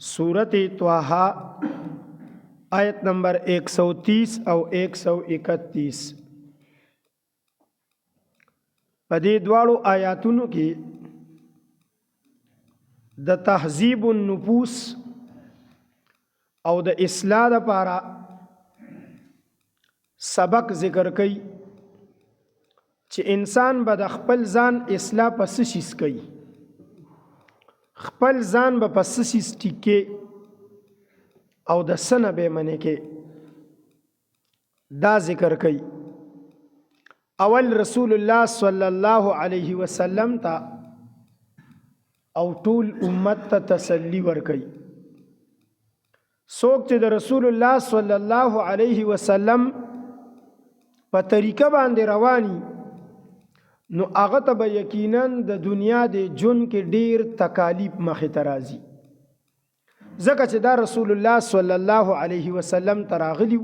सूरत त्वाहा आयत नंबर 130 और 131 पदे द्वाड़ो आयातुनु की द तहजीब النفوس او द اصلاح د پارا سبق ذکر کئی چې انسان به د خپل ځان اصلاح پس شیس کئی خپل ځان به پس شیس ټیکې او د سنه به منې کې دا ذکر کئی اول رسول الله صلی الله علیه وسلم تا او ټول امت ته تسلی ورکئی څوک چې د رسول الله صلی الله علیه وسلم په طریقه باندې رواني نو هغه ته به یقینا د دنیا د جون کې ډیر تکالیف مخې ته راځي ځکه چې دا رسول الله صلی الله علیه وسلم تراغلی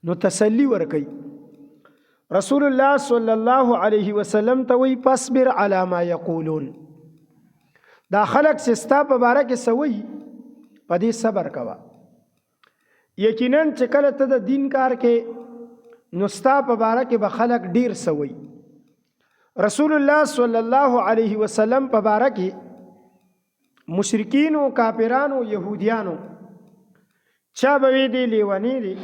نو تسلی ورکي رسول الله صلی الله علیه وسلم ته وی فاصبر علی ما یقولون دا خلق سستا په باره کې سوي په دې صبر کوا یقینا چې کله ته د دین کار کې نو ستا په باره کې به خلق ډیر سوي رسول الله صلی الله علیه وسلم په باره کې مشرکین او کافرانو يهوديانو چا به دي لیونی دي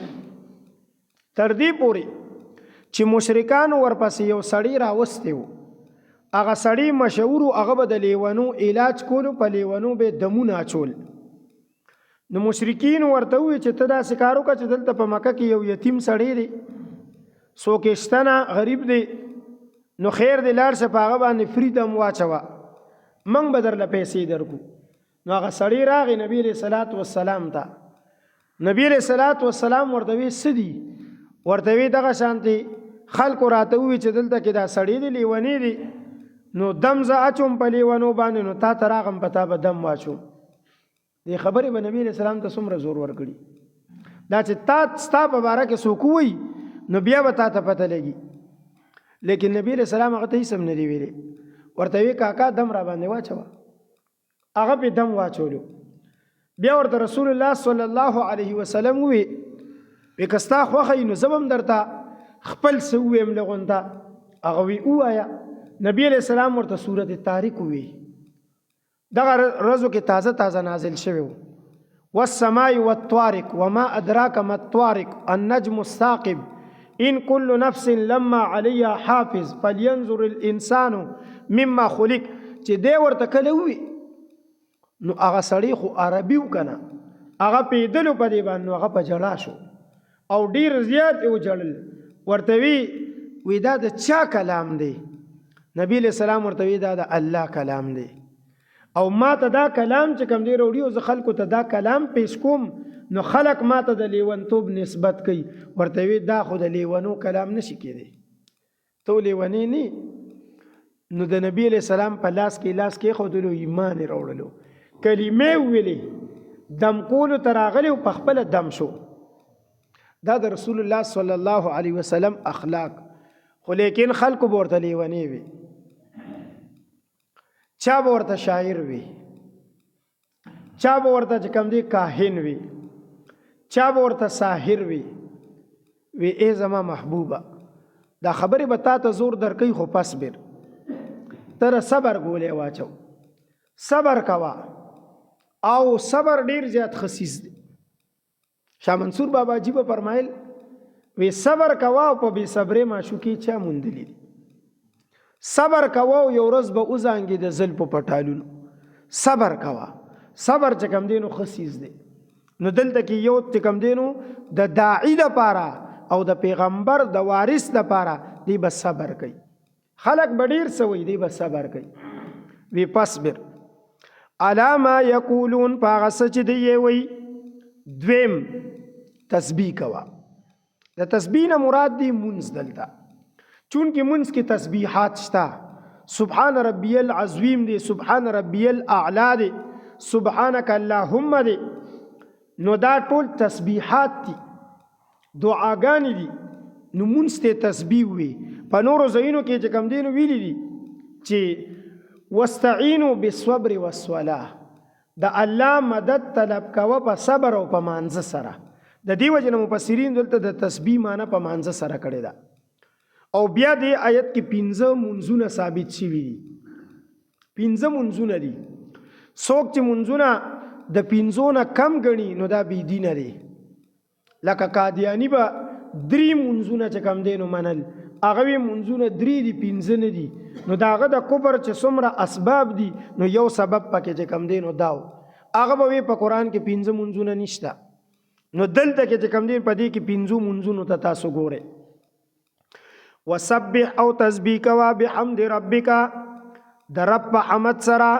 تر دې پوري چې مشرکان ورپسې یو سړی راوستي وو هغه سړی مشهور هغه به د لیونو علاج کولو په لیونو به دمونه چول نو مشرکین ورته وی چې ته دا سکارو کا چې دلته په مکه کې یو یتیم سړی دی سوکشتنه غریب دی نو خیر دی لار څخه هغه باندې فریدم واچوا من بدر له پیسې درکو نو هغه سړی راغی نبی له صلوات و سلام ته نبی له صلوات و سلام ورته وی سدي ورته وی دغه شانتي خلق راته وی چې دلته کې دا سړی دی لیونی دی نو دم ز اچوم په لیونو باندې نو تا تراغم پتا به دم واچوم دی خبرې به نبی له سلام ته څومره زور ورکړي دا چې تا ستا په باره کې څوک وی نو بیا به تا ته پته لګي لیکن نبی له سلام هغه ته هیڅ هم نه دی ویلي ورته وی کاکا دم را باندې واچوه هغه په دم واچولو بیا ورته رسول الله صلی الله علیه وسلم وی وکستا خوخه نو زبم درته خپل سویم لغوندا هغه وی وایا نبی علیہ السلام ورته سورۃ الطارق وی دغه رزو کې تازه تازه نازل شوی والسماء والطارق وما ادراك ما الطارق النجم الثاقب ان كل نفس لما عليها حافظ فلينظر الانسان مما خلق چې دی ورته کله وی نو هغه سړی خو عربي وکنه هغه پیدلو په دی باندې هغه په جړا شو او ډیر زیات یو جړل ورته وی دا د چا کلام دی نبی له سلام ورته وی دا د الله کلام دی او ما ته دا کلام چې کوم دی وروړي او خلکو ته دا کلام پیش کوم نو خلق ما ته د لیونتوب نسبت کوي ورته وی دا خو د لیونو کلام نشي کېدی ته لیونی نه نو د نبی له سلام په لاس کې خودلو ایمان وروړلو کلمې ویلې دم کول تراغلی او په خپل دم شو دا د رسول الله صلی الله علیه وسلم اخلاق خو لیکن خلق ورته لیونی وي چا ورته شاعر وي چا ورته چې کوم دی کاهن وي چا ورته ساحر وي ای زما محبوبه دا خبره به تا ته زور درکې خو فصبر تر صبر ګولې واچو صبر کوا او صبر ډیر زیات خصیص دی شاه منصور بابا جی په فرمایل وی صبر کوا او په بی صبرې معشوقي چا موندلی صبر کوا او یو ورځ به وزانګي د زل په پټالونو صبر کوا صبر چې کم دینو خصیص دی نو دلته کې یو چې کم دینو د داعی لپاره او د پیغمبر د وارث لپاره دی به صبر کوي خلق بډیر سوي دی به صبر کوي وی فصبر علامه یقولون پاغه سچ دی وی دویم تسبیح کوا د تسبیح نه مراد دی منز دلته چون کې منز کې تسبیحات شتا سبحان ربی العظیم دی سبحان ربی الاعلی دی سبحانك اللهم دی نو دا ټول تسبیحات دي دعاګانې دي نو منز ته تسبیح وي په نورو ځایونو کې چې کوم دین ویلي دي چې واستعینوا بالصبر والصلاه د الله مدد طلب کوه په صبر او په مانځه سره. د دې وجه نه مفسرین دلته د تسبیح معنی په مانځه سره کړې ده. او بیا دې آیت کې 15 منځونه ثابت شوي دي. 15 منځونه دي. څوک چې منځونه د 15 نه کم ګڼي نو دا بې دینه دی. لکه قادیانی به 3 منځونه چې کم دی نو منل، هغه وی منځونه 3 دي 15 نه دي، نو دا هغه د کفر چې څومره اسباب دي نو یو سبب پکې چې کم دی نو داو هغه به په قرآن کې 15 منځونه نشته. نو دلته کې چې کم دی په دې کې 15 منځونو ته تاسو ګورئ. وسبح او تسبیح کوا بحمد ربک، د رب په حمد سره،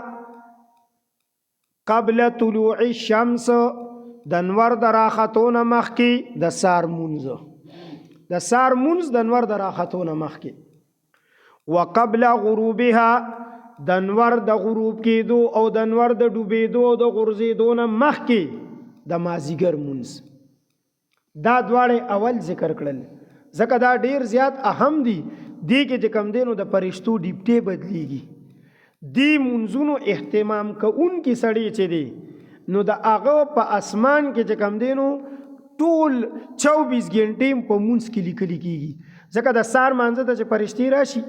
قبل طلوع الشمس، د نور د راختونه مخکې، د سار مونځ، د سار مونځ د نور د راختونه مخکې، وقبل غروبها، د نور د غروب کېدو او د نور د ډوبېدو او د غورځېدو نه مخکې د مازیګر مونځ. دا دواړه اول ذکر کړل ځکه دا ډیر زیات اهم دي. دی کې چې کم دی نو د فرشتو ډیپټې بدلیږي. دی منځونو اهتمام کوونکي سړی چې دی نو د هغه په اسمان کې چې کم دی نو ټول 24 غنټې په مونځ کې لیکل کېږي. ځکه د سار مانځه ته چې فرشتې راشي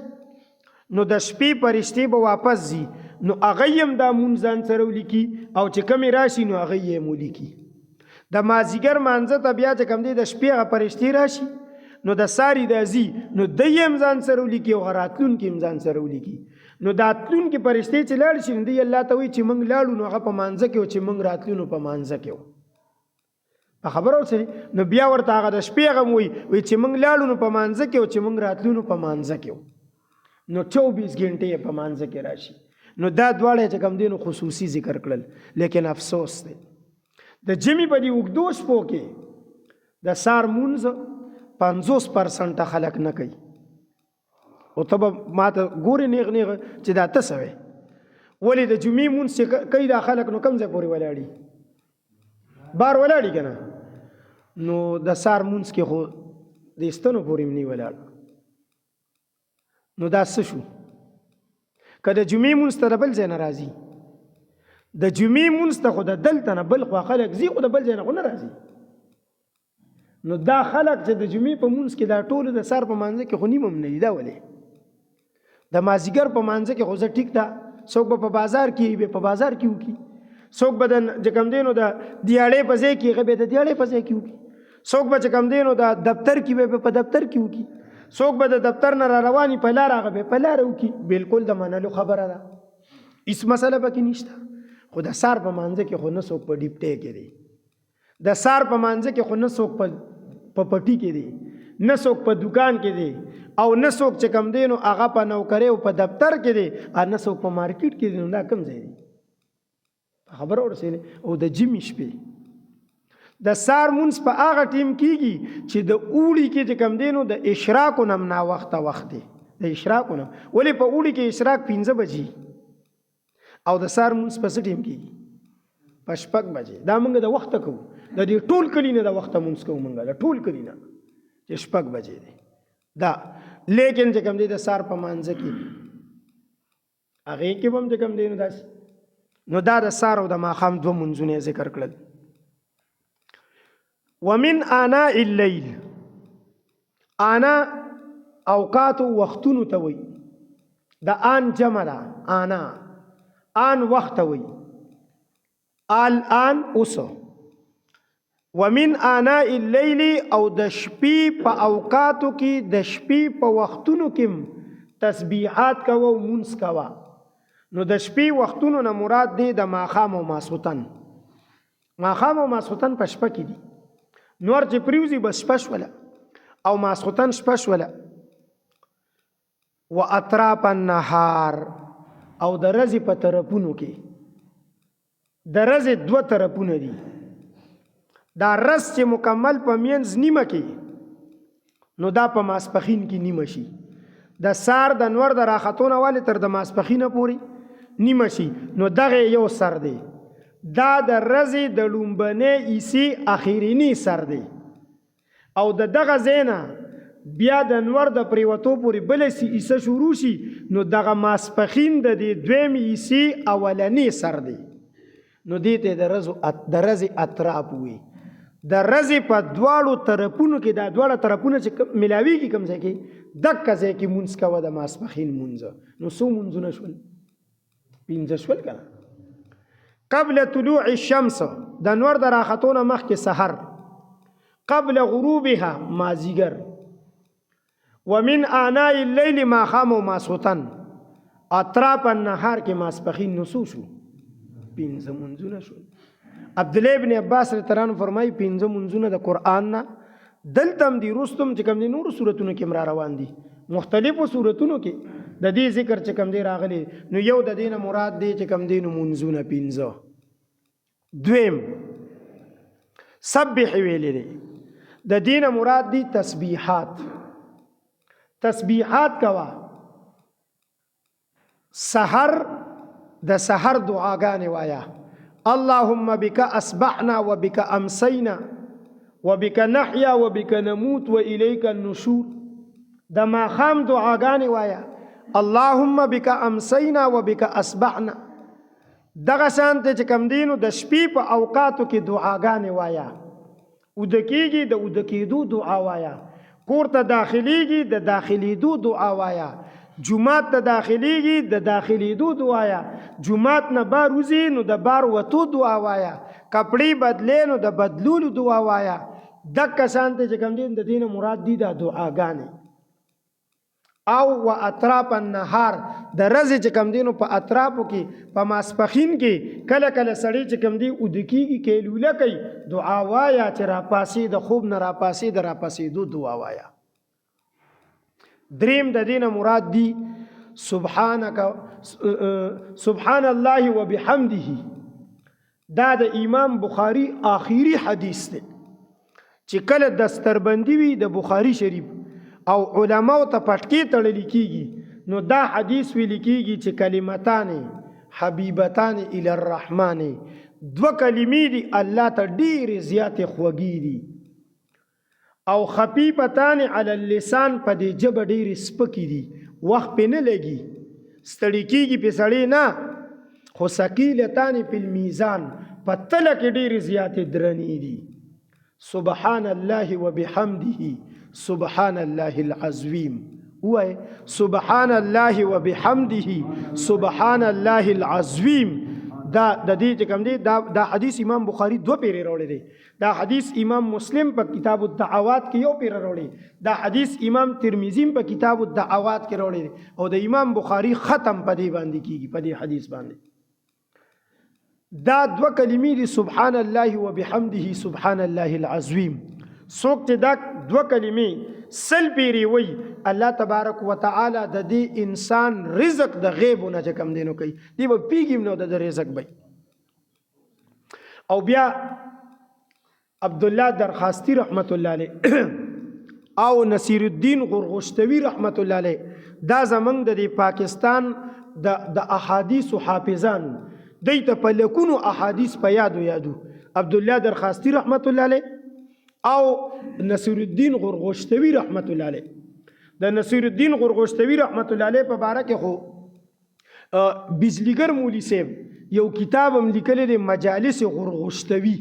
نو د شپې فرشتې به واپس ځي، نو هغه هم دا مونځ ځان سره ولیکي او چې کمې راشي نو هغه یې ولیکي. د مازیګر مانځه ته بیا چې کم دی د شپې هغه فرشتې راشي نو د ساری د ځي نو د یې هم ځان سره ولیکي او راتلونکي هم ځان سره ولیکي. نو د راتلونکي فرشتې چې لاړ شي نو دی الله ته وایي چې موږ لاړو نو هغه په مانځه کې او چې موږ راتلو نو په مانځه کې وو. په خبره اوسئ. نو بیا ورته هغه د شپې هغه وایي چې موږ لاړو نو په مانځه کې او چې موږ راتلو نو په مانځه کې وو. نو 24 غنټې په مانځه کې راشي. نو دا دواړه چې کوم دي نو خصوصي ذکر کړل. لیکن افسوس دی د جمی په دې اوږدو شپو کې د سار مونځ 50% خلک نه کوي. او ته به ما ته ګورې نیغ نیغ چې دا ته څه وې ولې د جمعې مونځ چې کوي دا خلک نو کوم ځای پورې ولاړي؟ بار ولاړي که نه؟ نو د سار مونځ کې خو د ستنو پورې هم نه ولاړ. نو دا څه شو؟ که د جمعې مونځ ته د بل ځای نه راځي، د جمعې مونځ ته خو د دلته نه بل خوا خلک ځي خو د بل ځای نه خو نه راځي. نو دا خلک چې د جمعې په مونځ کې دا ټول د سار په مانځه کې خو نیم هم نه دي. دا ولې؟ د مازیګر په مانځه کې خو زه ټیک ده، څوک به په بازار کې به په بازار کې وکړي، څوک به د چې کوم دی نو د دیاړې په ځای کې هغه به د دیاړې په ځای کې وکړي، څوک به چې کوم دی نو د دفتر کې به په دفتر کې وکړي، څوک به د دفتر نه را رواني په لار هغه به په لار وکړي. بالکل د منلو خبره ده، هیڅ مسله پکې نشته. خو د سار په مانځه کې خو نه څوک په ډیپټې کې دی، د سار په مانځه کې خو نه څوک په پټي کې دی، نه څوک په دکان کې دی، او نه څوک چې کم دی نو هغه په نوکرۍ او په دفتر کې دی، او نه څوک په مارکیټ کې دی. نو دا کوم ځای دی؟ خبره ورسېږي. او د جمعې شپې د سار مونځ په هغه ټیم کېږي چې د اوړي کې چې کم دی نو د اشراقو نه ناوخته وخت دی. د اشراقو نه ولې په اوړي کې اشراق 5 بجې او د سار مونځ په څه ټیم کېږي؟ په 6 بجې. دا موږ د وخته کوو، د دې ټول کلي نه د وخته مونځ کوو موږ، د ټول کلي نه چې 6 بجې دی دا. لیکن چې کوم دی د سار په مانځه کې هغې کې به هم چې کوم دی نو داسې. نو دا د سار او د ماښام 2 منځونه ذکر کړل. ومن آناء اللیل، آنا اوقات وختونو ته وایي، د آن جمع ده، آنا آن وخت ته وایي، الان اوسو. ومن آناء اللیل، او د شپې په اوقاتو کې د شپې په وختونو کې تسبیحات کوه او مونځ کوه. نو د شپې وختونو نه مراد دی د ماښام او ماسخوتن. ماښام او ماسخوتن په شپه کې دي، نور چې پریوزي بس شپه شوله او ماسخوتن شپه شوله. و اطراف النهار، او د ورځې په طرفونو کې، د ورځې 2 طرفونه دي. دا ورځ چې مکمل په مینځ نیمه کې نو دا په ماسپښین کې نیمه شي. د سار د نور د راختونه والې تر د ماسپښینه پورې نیمه شي. نو دغه یو سر دی، دا د ورځې د لومبنۍ حصې اخرینی سر دی. او د دغه ځای نه بیا د نور د پریوتو پورې بله حصه شروع شي، نو دغه ماسپښین د دې 2 حصې اولنی سر دی. نو دې ته د رزې اطراف وي. د رزې په دواړو طرفونو کې دا دواړه طرفونه چې ملاویږي کوم ځای کې دقه ځای کې مونځ کوه د ماسپښین مونځه. نو څو مونځونه شول؟ 5 شول که نه. قبل طلوع الشمس د نور د راختو نه مخکې سحر، قبل غروبها مازیګر، ومن آناء اللیل ماښام او ماسخوتن، اطراف النهار کې ماسپښین. نو څو شو؟ 5 مونځونه شول. عبدالله ابن عباس رضی الله عنه فرمایي 5 مونځونه د قرآن نه دلته هم دي، رستم چې کوم دي نورو سورتونو کې را روان دي، مختلفو سورتونو کې د دې ذکر چې کوم دی راغلی. نو یو د دې نه مراد دی چې کوم دی نو مونځونه 5. دویم سبح ویلې دی، د دې نه مراد دی تسبیحات. تسبیحات کوا. سحر د سحر دعاګانې وایا. اللهم بك اصبحنا وبك امسينا وبك نحيا وبك نموت واليك النشور. د ماښام دعاګانې وایا. اللهم بك امسينا وبك اصبحنا. دغه شانته چې کوم دینو د شپې په اوقاتو کې دعاګانې وایا. ود کېږي د ود کېدو دعا وایا. کور ته داخليږي د داخليدو دعا وایا. جمعات ته داخليږي د داخليدو دعا وایا. جمعات نه بار وځي نو د بار وتو دعا وایا. کپڑے بدلې نو د بدلولو دعا وایا. دغه شانته چې کوم دین د دینه مراد دي د دعاګانې. او و اطراف النهار د رزې چې کم دینو په اطرافو کې په ماسپښین کې کله کله سړی چې کم دی ودکیږي کیلوله کوي دعا وایا چې راپاسې د خوب نه راپاسې د راپاسېدو دعا وایا. دریم د دینه مراد دی سبحان الله وبحمده. دا د امام بخاری آخری حدیث دی چې کله دستربندی وي د بخاری شریف او علماء ته پټکی تړل کیږي نو دا حدیث ویل کیږي چې کلمتان حبیبتان الی الرحمن، 2 کلمې دي الله ته ډېرې زیاتې خوږې دي، او خفیفتان علی اللسان په دې ژبه ډېرې سپکې دي، وخت پې نه لګي، ستړي کیږي پې سړی نه، خو ثقیلتان فی المیزان په تله کې ډېرې زیاتې درنې دي. سبحان الله وبحمده سبحان الله العظیم. وای سبحان الله وبحمده سبحان الله العظیم. دا د دې چې کوم دی دا حدیث امام بخاری 2 پیرې راوړی دی. دا حدیث امام مسلم په کتاب الدعوات کې 1 پیره راوړی. دا حدیث امام ترمذی په کتاب الدعوات کې راوړی دی او د امام بخاری ختم په دې باندې کیږي په دې حدیث باندې. دا 2 کلمې دي سبحان الله وبحمده سبحان الله العظیم. څوک چې دا 2 کلمې سل پیری وی الله تبارک وتعالى د دې انسان رزق د غیب نه کم دینو کوي دی به پیګم نو د رزق بي. او بیا عبد الله درخاستی رحمت الله علیه او نصیر الدین غرغشتوی رحمت الله علیه دا زمنګ د پاکستان د احادیث حافظان دیت په لکونو احادیث په یادو عبد الله درخاستی رحمت الله علیه او نصیر الدین غرغشتوی رحمت الله علیه. د نصیر الدین غرغشتوی رحمت الله علیه په باره کې خو بجلیګر مولی صاحب یو کتاب هم لیکلی دی مجالس غرغشتوی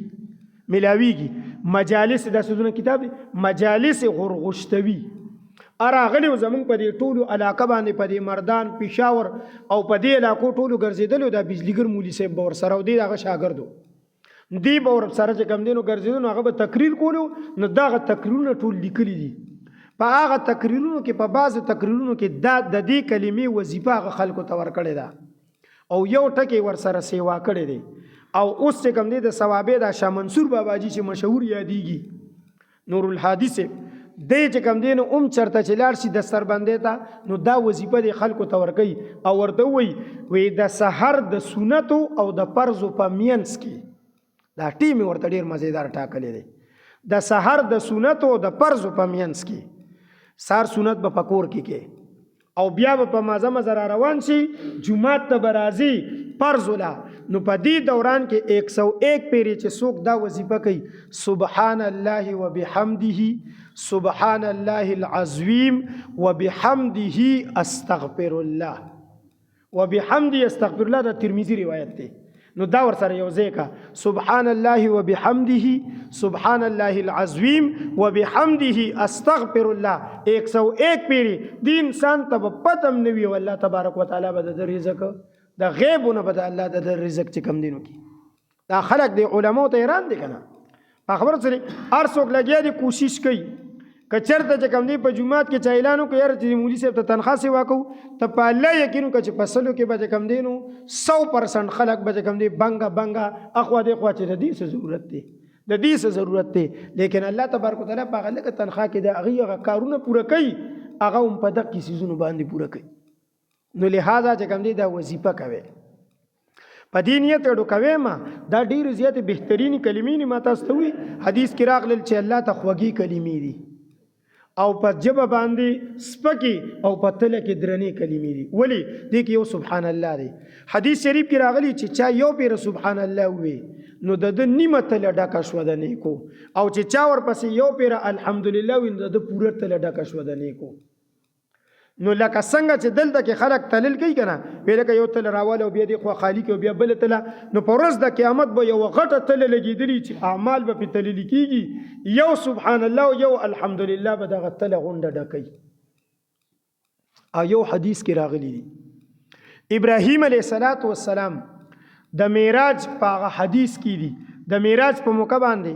ملاویږي. مجالس د سونه کتاب دی مجالس غرغشتوی اراغلی زمون په دې ټولو علاقه باندې په دې مردان پېښور او په دې علاقو ټولو ګرځیدلو د بجلیګر مولی صاحب باور سره او دی هغه شاګردو دی باور سره چې کم دینو ګرځیدو هغه به تقریر کولو نو داغه تقریرونه ټول لیکلي دي. په هغه تقریرونو کې په بعضو تقریرونو کې دا د دې کلمې وظیفه هغه خلکو ته ورکړې ده او یو ټکی ور سره سیوا کړی دی. او اوس چې کم دی د ثوابې د شاه منصور باباجي چې مشهور یادېږي نور الحادث دی چې کم دی نو چرته چې لاړ شي د سربندې ته نو دا وظیفه د خلکو ته ورکوي او ورته وایي د سحر د سنتو او د فرضو په مینځ کې دا ټیم ورته ډیر مزیدار ټاکلی دی. د سحر د سنت او د فرض په مینځ کې سار سنت به پکور کې او بیا به په مازه را روان شي جمعات ته برازي فرض ولا نو په دې دوران کې 101 پیری چې څوک دا وظیفه کوي سبحان الله وبحمده سبحان الله العظیم وبحمده استغفر الله. وبحمده استغفر الله د ترمذی روایت دی. نو دا ور سره یو ځای کا سبحان الله وبحمده سبحان الله العظیم وبحمده استغفر الله 101 پیری دی انسان ته پتم نوی والله تبارک وتعالى به د رزق د غیبونه به الله د رزق چې کم دینو کی دا خلق دی علماء ته ایران دي کنه خبر سره هر څوک لګیا دي کوشش کوي کچرته چې کم دی په جمعات کې چا اعلانو کوي یاره چې مولوي صاحب ته تنخواه سیوا کوو ته په الله یقینو که چې په سلو کې به چې کم دی نو 100% خلک به چې کم دی بنګه اخوا دی خوا چې د دې څه ضرورت دی د دې څه ضرورت دی لیکن الله تبارک وتعالی په هغه لکه تنخواه کې د هغې کارونه پوره کوي هغه هم په دغې څیزونو باندې پوره کوي نو لہذا چې کم دی دا وظیفه کوي په دې نیت اډو کوي ما دا ډېرې زیاتې بهترینې کلمې نه ما تاسو ته وي حدیث کې راغلل چې الله ته خوږې کلمې دي او په جبه باندې سپکی او په تله کې درنې کلمې دي ولی دې کې یو سبحان الله دی حدیث شریف کې راغلی چې چا یو پیر سبحان الله وي نو د نیمه تله ډکه شوه د نیکو او چې چا ورپسې یو پیر الحمدلله وي نو د پوره تله ډکه شوه د نیکو نو لکه څنګه چې دلته کې خلک تلل کوي کنه وی لکه یو تل راواله او بیا دی خو خالی کې او بیا بل تل نو په ورځ د قیامت به یو غټه تل لګیدلی چې اعمال به په تلل کېږي یو سبحان الله او یو الحمدلله به دغه تل غونډه ډکوي او یو حدیث کې راغلی دی ابراهیم علیه السلام د معراج په حدیث کې دی د معراج په موقع باندې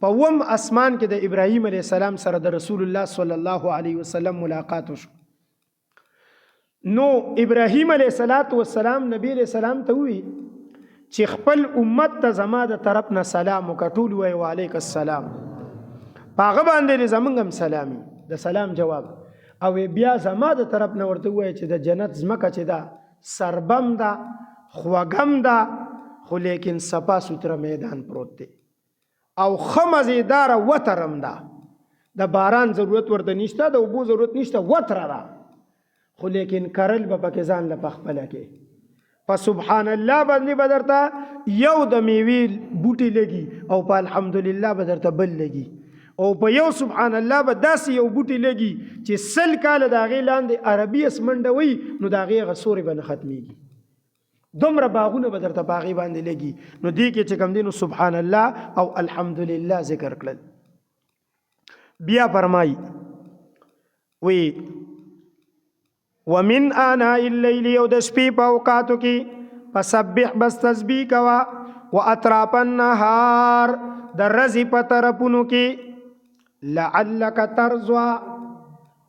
په وم اسمان کې د ابراهیم علیه السلام سره د رسول الله صلی الله علیه وسلم ملاقات وشو نو ابراهیم علیه السلام نبی علیه السلام ته وی چې خپل امت ته زما د طرف نه سلام وکټول وی وعلیک السلام پاغه باندې زمونږ هم سلامي د سلام جواب او بیا زما د طرف نه ورته وی چې د جنت زمکه چې دا سربم دا خوګم دا خو لیکن صفا سوتره میدان پروت دی او خمزیدار وترم دا د باران ضرورت ورته نشته د اوبو ضرورت نشته وتره دا خو لیکن کرل به پکې ځان له پخپله کې په سبحان الله باندې به درته یو د میوې بوټي لګي او په الحمدلله به درته بل لګي او په یو سبحان الله به داسې یو بوټي لګي چې 100 کاله د هغې لاندې عربي اسمنډه وي نو د هغې هغه سورې به نه ختمیږي دومره باغونه به درته په هغې باندې لګي نو دې کې چې کوم دی نو سبحان الله او الحمدلله ذکر کړل بیا فرمایي وی ومن آناء الليل او د شپې په اوقاتو کې فسبح بس تسبیح کوا واطراف النهار د ورځې په طرفونو کې لعلک ترضى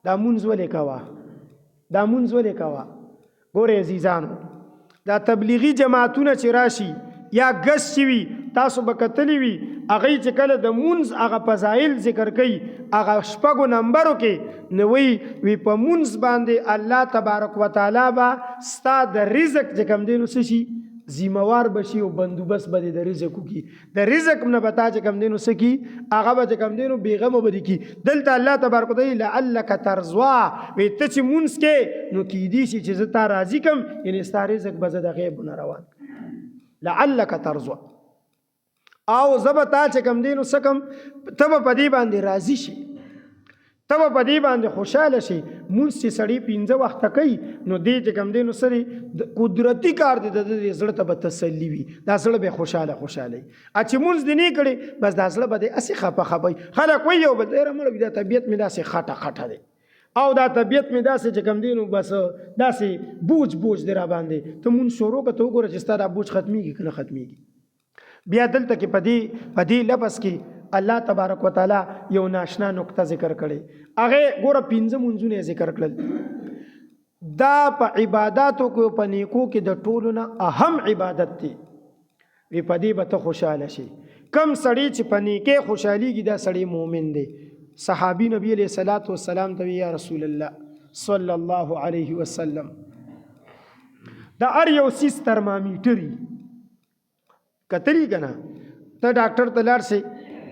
دا مونځ ولې کوا دا مونځ ولې کوا ګورې عزیزانو دا تبلیغي جماعتونه چې راشي یا ګس چې وي تاسو به کتلی وي هغوی چې کله د مونځ هغه فضایل ذکر کوي هغه شپږو نمبرو کې نو وی په مونځ باندې الله تبارک وتعالی به ستا د رزق چې کوم دی نو څه شي ذمہوار بشي او بندوبست به د رزق وکړي د رزق نه به تا چې کوم دی نو څه کي هغه به چې کوم دی نو بېغمه به دي کي دلته الله تبارک وتعالی لعلک ترضى وی ته چې مونځ کې نو کیدی شي چې زه تا راضي کم یعنې ستا رزق به زه د غیب نه روان لعلک ترضى او زبتا چې کم دینو سکم تب په دې باندې راضي شي تب په دې باندې خوشاله شي مونږ چې سړی 15 وخت کوي نو دې چې کم دینو سړي قدرتی کار دی د زړه ته به تسلی وي دا زړه به خوشاله چې مونږ دې نه کړي بس دا زړه به دې اسی خپه خپي خلک وایي او به ډېر مړ دا طبیعت مې داسې خټه دی او دا طبیعت مې داسې چې کم دینو بس داسې بوج دی را باندې ته مونږ شروع که ته وګوره چې ستا دا بوج ختمیږي که نه ختمیږي بیا دلته کې په دې لفظ کې الله تبارک وتعالی یو ناشنا نقطه ذکر کړي هغه ګوره 15 منځونه ذکر کړل دا په عبادتو کې په نیکو کې د ټولو نه اهم عبادت دی وی په دې به ته خوشاله شي کم سړی چې په نیکه خوشحاليږي دا سړی مؤمن دی صحابي نبی علیہ الصلوۃ والسلام ته یا رسول الله صلی الله علیه وسلم دا ار یو سیس ترمامیټری کتلی کنه ته ډاکټر ته لاړ شي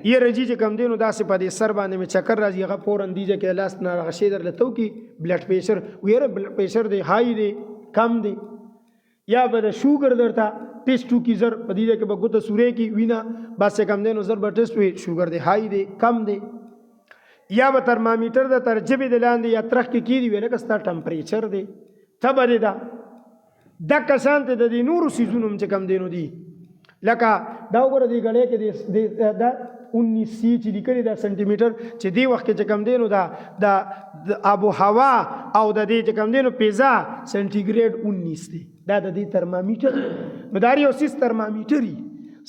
یې رجی چې کم دینو داسې په دې سر باندې مې چکر راځي هغه فورن دیجه کې لاس نه غشي در لته کی بلډ پریشر ویره بلډ پریشر دی های دی کم دی یا به د شوګر درته ټیسټ کی زر په دې کې به ګوته سورې کی وینا بس کم دینو زر به ټیسټ وی شوګر دی های دی کم دی یا به ترمامیټر د ترجبه د لاندې یا ترخ کې کیږي ویل که ستا ټمپریچر دی تبه دی دا د کسان ته د دې نورو سیزونو چې کم دینو دی لکه دا وګوره دې غړې کې دا 19 سی چې لیکلي دا سنټي میټر چې دی وخت کې چې کم دی نو د آب و هوا او د دې چې کم دی نو فضا سنټیګریډ 19 دی دا د دې ترمامیټر نو دا یو سیس ترمامیټري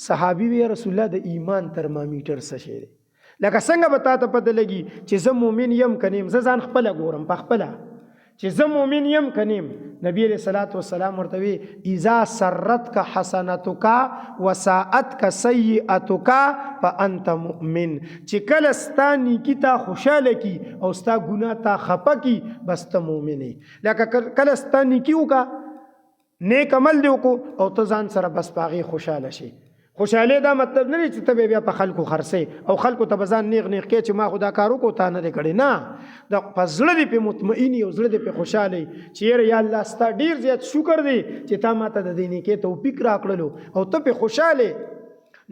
صحابي وی رسول الله د ایمان ترمامیټر څه شی دی لکه څنګه به تا ته پته لګي چې زه مؤمن یم کنیم زه ځان خپله ګورم په خپله چې زه مؤمن یم کنیم نبی علیہ الصلوۃ والسلام ورته وی اذا سرتک حسنتک وساءتک سیئتک فانت مؤمن چې کله ستا نیکی تا خوشاله کی او ستا ګناه تا خپه کی بس ته مؤمن یې لکه کله ستا نیکی وکړه نیک عمل دی وکړو او ته ځان سره بس پاغي خوشاله شي خوشاله دا مطلب نه چې ته بیا په خلکو خرڅې او خلکو ته بزان نیغ نیغ کې چې ما خدا کارو کو تا نه کړي نه د پزړه دی په مطمئنی او زړه دی په خوشاله چې یا الله ستا ډیر زیات شکر دی چې تا ماته د دیني کې توفیق راکړلو او ته په خوشاله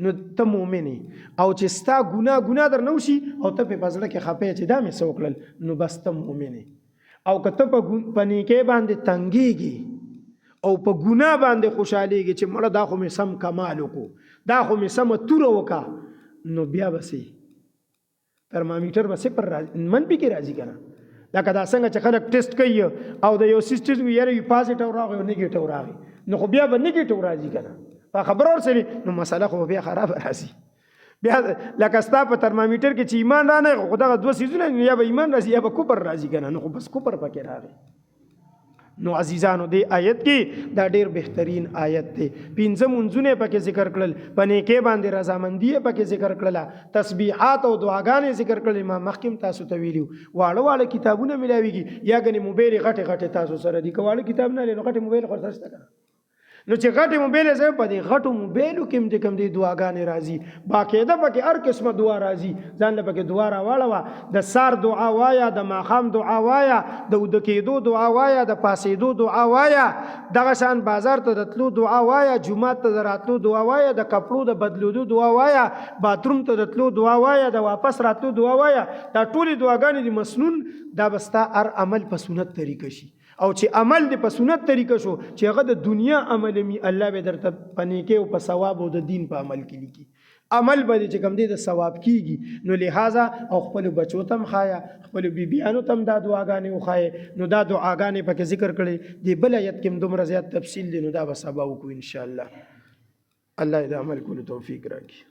نو ته مؤمن او چې ستا ګناه در نوشي او ته په پزړه کې خپه چې دا مې سوکړل نو بس ته مؤمن او کته په نیکه باندې تنګيږي او په ګناه باندې خوشاليږي چې مړه دا خو مې سم کمال وکړو دا خو مې سم تور وکا نو بیا بسې ترمامیټر بسې پر من پی کې راځي کنه لکه دا څنګه چې خلک ټیسټ کوي او د یو سیسټم یې یو پازیټیو راغی او نیگیټیو راغی نو خو بیا به نیگیټیو راځي کنه په خبر ورسې نو مسله خو بیا خراب راځي بیا لکه ستا په ترمامیټر کې چې ایمان را نه خو دغه دوه سیزونه یا به ایمان راځي یا به کوپر راځي کنه نو خو بس کوپر پکې راغی نو عزیزانو دی آیت کې دا ډیر بهترین آیت دی پنځه منځونه پکې ذکر کړل پنې کې باندې رضامندی پکې ذکر کړل تسبیحات او دعاګانې ذکر کړل ما مخکیم تاسو ته ویلو واړه کتابونه ملاويږي یا غني موبایل غټه تاسو سره دی کواله کتاب نه لنو غټه موبایل خو سره کنه نو چې غټه موبایل زې په دې غټو موبایلو کې کم دي دعاګانې راځي باقاعده پکې هر قسمه دعا راځي ځان له پکې دعا راواړه د سار دعا وایا د ماخام دعا وایا د ود کېدو دعا وایا د پاسېدو دعا وایا دغه شان بازار ته د تلو دعا وایا جمعه ته راتلو دعا وایا د کپړو د بدلودو دعا وایا باتروم ته د تلو دعا وایا د واپس راتلو دعا وایا دا ټولې دعاګانې د مسنون دا بستا هر عمل په سنت طریقه شي او چې عمل د په سنت طریقه شو چې هغه د دنیا عمل می الله به درته پنې کې او په ثواب او د دین په عمل کې لیکي عمل به چې کوم دی د ثواب کیږي نو لہذا او خپل بچو تم خایا خپل بیبیانو تم دا دعاګانې وخایې نو دا دعاګانې پکې ذکر کړي دی بل آیت کې دومره زیات تفصیل دی نو دا به سبا وکړو ان شاء الله الله دې عمل کولو توفیق راکړي